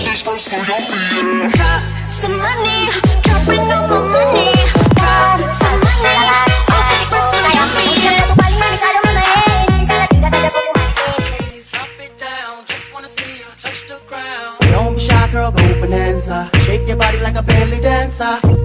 So drop some money, dropping on my money. Drop some money, all this work so yummy. Ladies, drop it down. Just wanna see you touch the ground. Don't be shy, girl, go bonanza. Shake your body like a belly dancer.